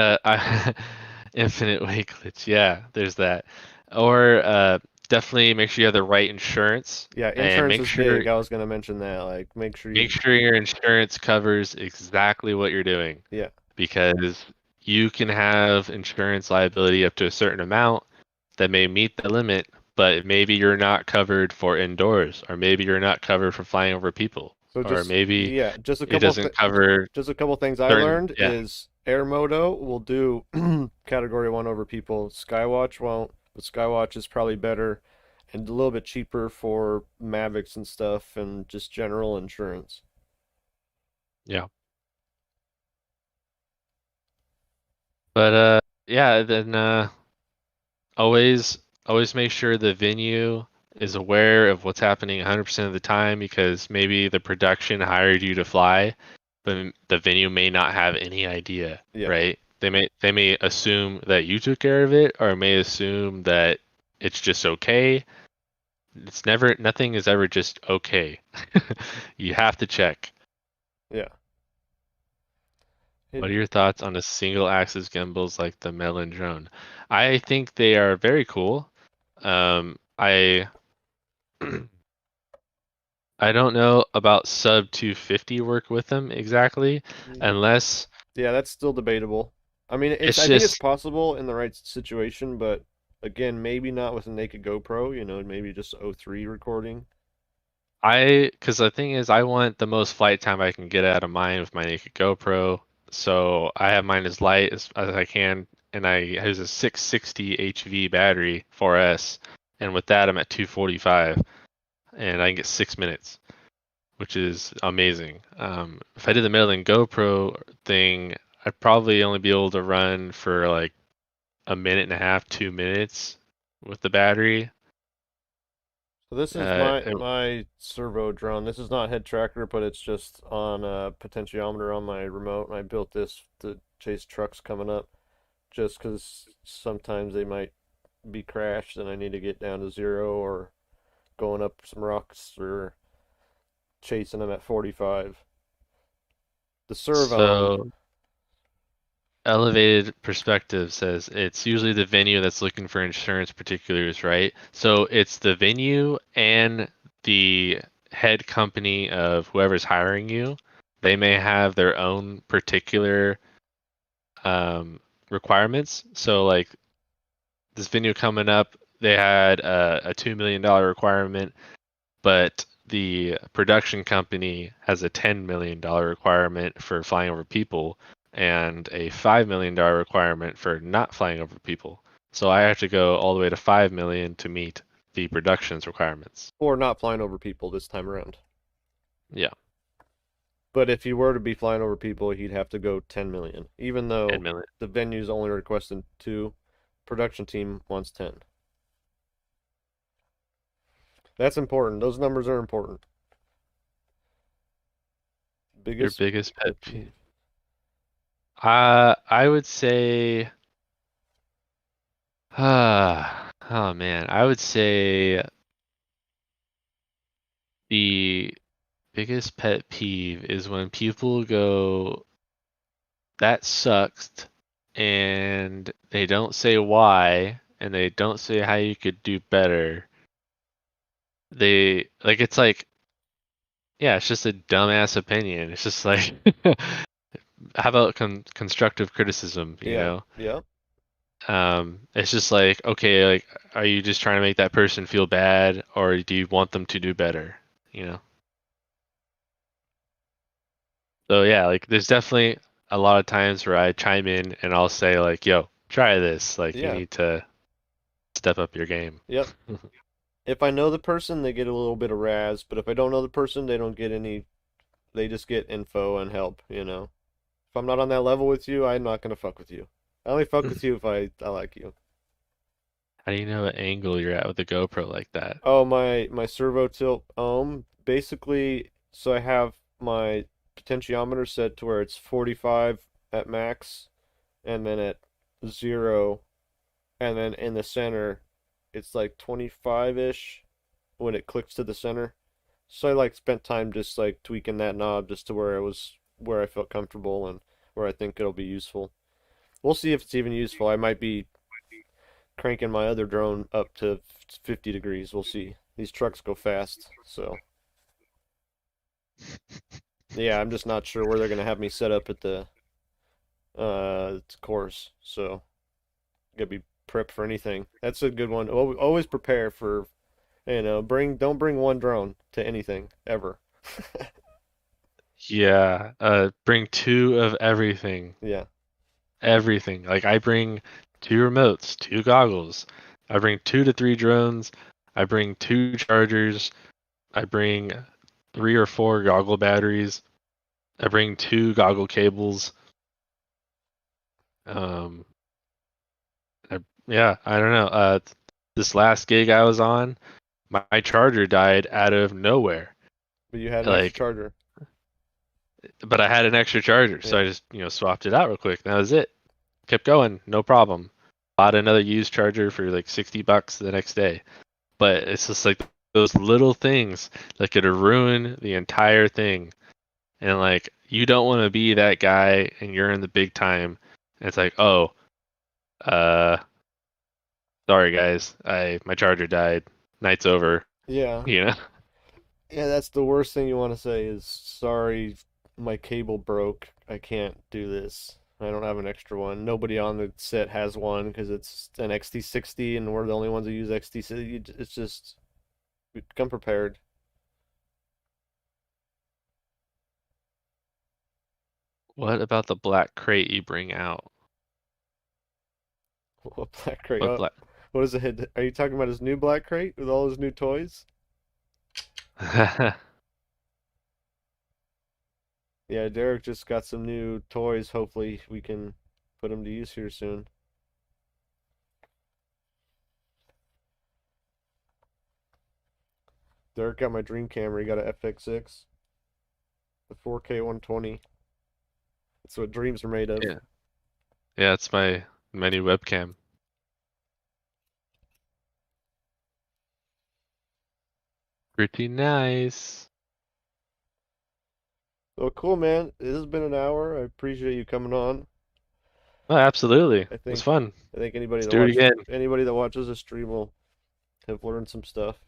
infinite weight glitch. Yeah, there's that. Or definitely make sure you have the right insurance Yeah, and insurance is big. I was gonna mention that. Like, make sure make you. sure your insurance covers exactly what you're doing Yeah, because you can have insurance liability up to a certain amount that may meet the limit, but maybe you're not covered for indoors, or maybe you're not covered for flying over people, so or maybe yeah, it doesn't cover just a couple things I certain. learned Yeah. is Air Moto will do category one over people. Skywatch won't, but Skywatch is probably better and a little bit cheaper for Mavics and stuff and just general insurance. Yeah. But yeah, then always always make sure the venue is aware of what's happening 100% of the time because maybe the production hired you to fly, but the venue may not have any idea, Yeah, right? They may assume that you took care of it or may assume that it's just okay. It's never nothing is ever just okay. You have to check. yeah. What It, are your thoughts on the single axis gimbals like the Melon drone? I think they are very cool. I I don't know about sub 250 work with them exactly, unless yeah, that's still debatable. I mean, it's I think it's just possible in the right situation, but again, maybe not with a naked GoPro, maybe just O3 recording. because the thing is, I want the most flight time I can get out of mine with my naked GoPro. So I have mine as light as I can, and I use a 660 HV battery 4S, and with that I'm at 245, and I can get 6 minutes, which is amazing. If I did the Maryland GoPro thing, I'd probably only be able to run for like a minute and a half, 2 minutes with the battery. So this is Uh, my it- my servo drone. This is not head tracker, but it's just on a potentiometer on my remote. And I built this to chase trucks coming up, just because sometimes they might be crashed and I need to get down to zero or going up some rocks or chasing them at 45. The servo, so elevated perspective says it's usually the venue that's looking for insurance particulars, right? So it's the venue and the head company of whoever's hiring you. They may have their own particular requirements. So like this venue coming up, they had a $2 million requirement, but the production company has a $10 million requirement for flying over people and a $5 million requirement for not flying over people. So I have to go all the way to 5 million to meet the production's requirements. Or not flying over people this time around. Yeah, But if he were to be flying over people, he'd have to go 10 million, even 10 though million. the venue's only requesting 2, production team wants 10. That's important. Those numbers are important. Your Biggest biggest pet pet peeve? peeve. I would say, oh man, I would say the biggest pet peeve is when people go, that sucks, and they don't say why, and they don't say how you could do better. They like it's like, yeah, it's just a dumbass opinion. It's just like, how about constructive criticism, you Yeah, know? yeah, It's just like, okay, like, are you just trying to make that person feel bad, or do you want them to do better? You know? So yeah, like, there's definitely a lot of times where I chime in and I'll say like, yo, try this. Like, you yeah, need to step up your game. yep. If I know the person, they get a little bit of razz, but if I don't know the person, they don't get any, they just get info and help, you know? If I'm not on that level with you, I'm not gonna fuck with you. I only fuck with you if I like you. How do you know what angle you're at with the GoPro like that? Oh, my servo tilt basically, so I have my potentiometer set to where it's 45 at max and then at 0 and then in the center it's like 25-ish when it clicks to the center. So I like spent time just like tweaking that knob just to where it was where I felt comfortable and where I think it'll be useful. We'll see if it's even useful. I might be cranking my other drone up to 50 degrees. We'll see. These trucks go fast, so yeah, I'm just not sure where they're gonna have me set up at the course. So gotta be prepped for anything. That's a good one. Always prepare for, don't bring one drone to anything ever. Yeah, bring two of everything. Yeah, Everything. Like I bring two remotes, two goggles. I bring 2 to 3 drones. I bring 2 chargers. I bring 3 or 4 goggle batteries. I bring 2 goggle cables. Um, yeah, I don't know. This last gig I was on, my charger died out of nowhere. but you had an extra Like, charger. but I had an extra charger, so Yeah, I just, swapped it out real quick. That was it. Kept going, no problem. Bought another used charger for like $60 the next day. But it's just like those little things that could ruin the entire thing. And like you don't want to be that guy and you're in the big time. And it's like, oh, uh, sorry guys, my charger died. Night's over. yeah, You know? yeah. That's the worst thing you want to say is sorry, my cable broke. I can't do this. I don't have an extra one. Nobody on the set has one because it's an XT60 and we're the only ones who use XT60. It's just come prepared. What about the black crate you bring out? What black crate? What Oh, black? what is it? Are you talking about his new black crate with all his new toys? Yeah, Derek just got some new toys. Hopefully, we can put them to use here soon. Derek got my dream camera. He got a FX6, the 4K 120. That's what dreams are made of. Yeah, yeah, it's my new webcam. Pretty nice. Well, cool, man. This has been an hour. I appreciate you coming on. Oh, absolutely. It I was think fun. I think Let's do it again. anybody that watches the stream will have learned some stuff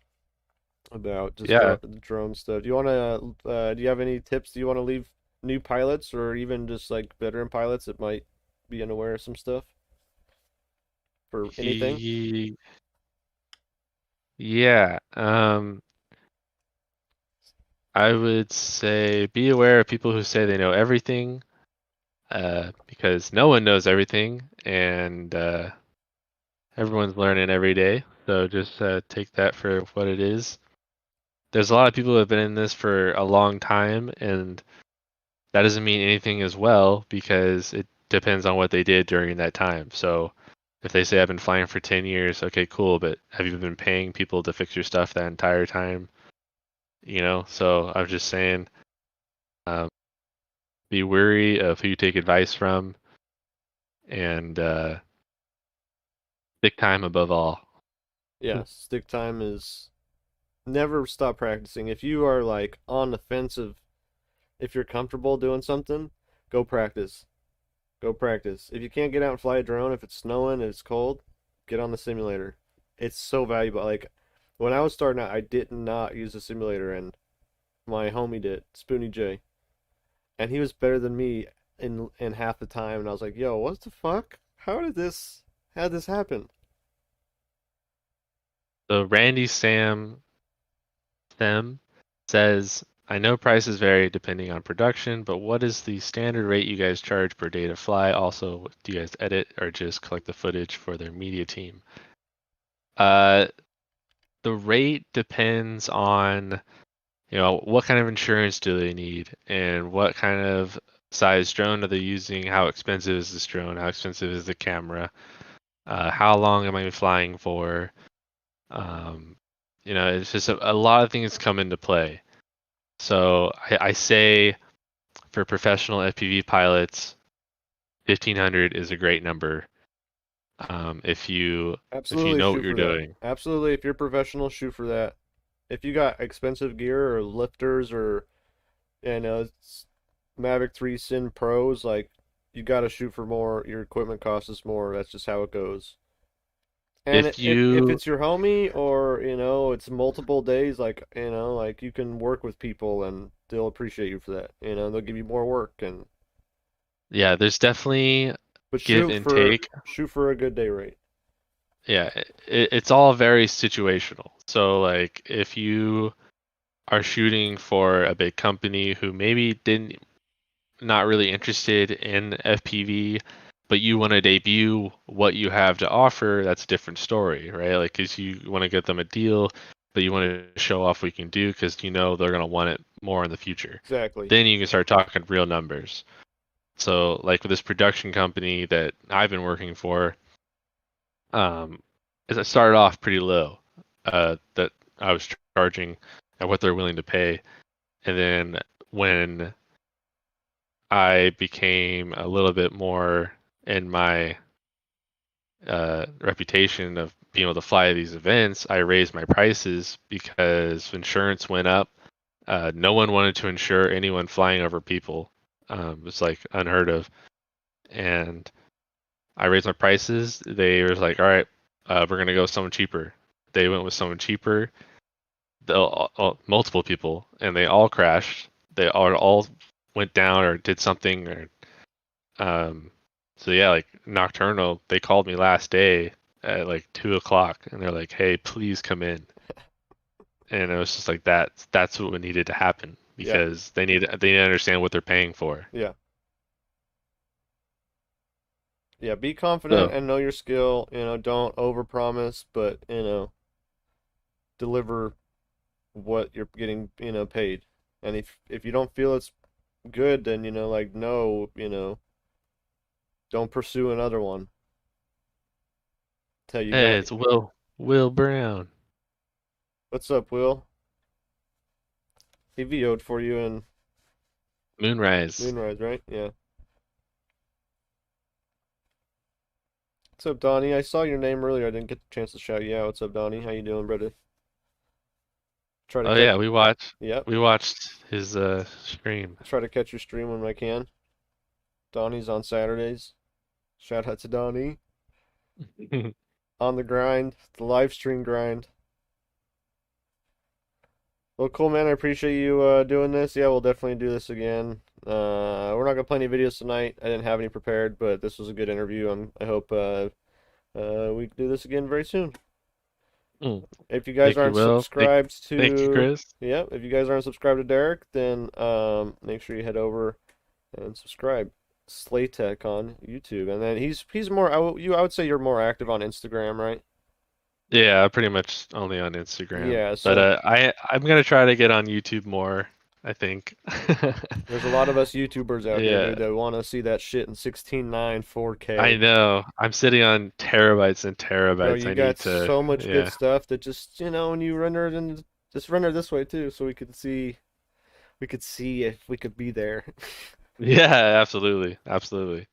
about just Yeah. drone stuff. Do you have any tips? Do you want to leave new pilots or even just like veteran pilots that might being aware of some stuff for anything? Ye- Yeah. I would say be aware of people who say they know everything, because no one knows everything, and everyone's learning every day. So just take that for what it is. There's a lot of people who have been in this for a long time, and that doesn't mean anything as well because it depends on what they did during that time. So if they say I've been flying for 10 years, okay, cool, but have you been paying people to fix your stuff that entire time? So I'm just saying, um, be wary of who you take advice from, and stick time above all. Yeah, stick time is never stop practicing. If you are like on the fence of if you're comfortable doing something, go practice. Go practice. If you can't get out and fly a drone, if it's snowing and it's cold, get on the simulator. It's so valuable. Like when I was starting out, I did not use a simulator, and my homie did, Spoonie J, and he was better than me in half the time. And I was like, "Yo, what the fuck? How did this happen?" So Randy Sam says, I know prices vary depending on production, but what is the standard rate you guys charge per day to fly? Also, do you guys edit or just collect the footage for their media team? Uh, the rate depends on, what kind of insurance do they need and what kind of size drone are they using? How expensive is this drone? How expensive is the camera? How long am I flying for? Um, it's just a lot of things come into play. So I say for professional FPV pilots, 1500 is a great number. If you Absolutely know what shoot you're for that. doing. Absolutely, if you're professional, shoot for that. If you got expensive gear or lifters or Mavic 3 Sin Pros, like you got to shoot for more. Your equipment costs us more. That's just how it goes. And If if you, it's your homie or it's multiple days, like like you can work with people and they'll appreciate you for that. They'll give you more work and yeah, there's definitely but give and take. shoot for a good day rate. Yeah, it's all very situational. So like if you are shooting for a big company who maybe didn't not really interested in FPV, but you want to debut what you have to offer, that's a different story, right? Like, because you want to get them a deal, but you want to show off what you can do because they're going to want it more in the future. Exactly. Then you can start talking real numbers. So, like with this production company that I've been working for, is I started off pretty low, that I was charging at what they're willing to pay, and then when I became a little bit more in my reputation of being able to fly these events, I raised my prices because insurance went up. No one wanted to insure anyone flying over people. It's like unheard of. And I raised my prices. They was like, all right, we're going to go with someone cheaper. They went with someone cheaper, multiple people, and they all crashed. They all went down or did something or Um, so yeah, like Nocturnal, they called me last day at like 2 o'clock, and they're like, "Hey, please come in." And it was just like that's what needed to happen Yeah. because they need to understand what they're paying for. Yeah. Yeah, be confident So and know your skill. Don't overpromise, but deliver what you're getting, paid. And if you don't feel it's good, then like no, don't pursue another one till you hey, got. it's Will Brown. What's up, Will? He VO'd for you in Moonrise. Moonrise, right? Yeah. What's up, Donnie? I saw your name earlier. I didn't get the chance to shout you out. What's up, Donnie? How you doing, brother? Try to Oh catch. yeah, we watched Yep. we watched his stream. Try to catch your stream when I can. Donnie's on Saturdays. Shout out to Donnie. On the grind, the live stream grind. Well, cool, man. I appreciate you doing this. Yeah, we'll definitely do this again. We're not gonna play any videos tonight. I didn't have any prepared, but this was a good interview. I hope we can do this again very soon. Mm, If you guys think we aren't will. subscribed Thank you, to, Chris. yeah, if you guys aren't subscribed to Derek, then make sure you head over and subscribe. SLAYTECH on YouTube, and then he's more. I would say you're more active on Instagram, right? Yeah, pretty much only on Instagram. Yeah. But So I'm gonna try to get on YouTube more, I think. there's a lot of us YouTubers out here, Yeah, dude, that want to see that shit in 16:9 I 4K. know. I'm sitting on terabytes and Bro, terabytes. you I got need to, so much good yeah. stuff that just, when you render it in, just render this way too, so we could see if we could be there. Yeah, absolutely. Absolutely.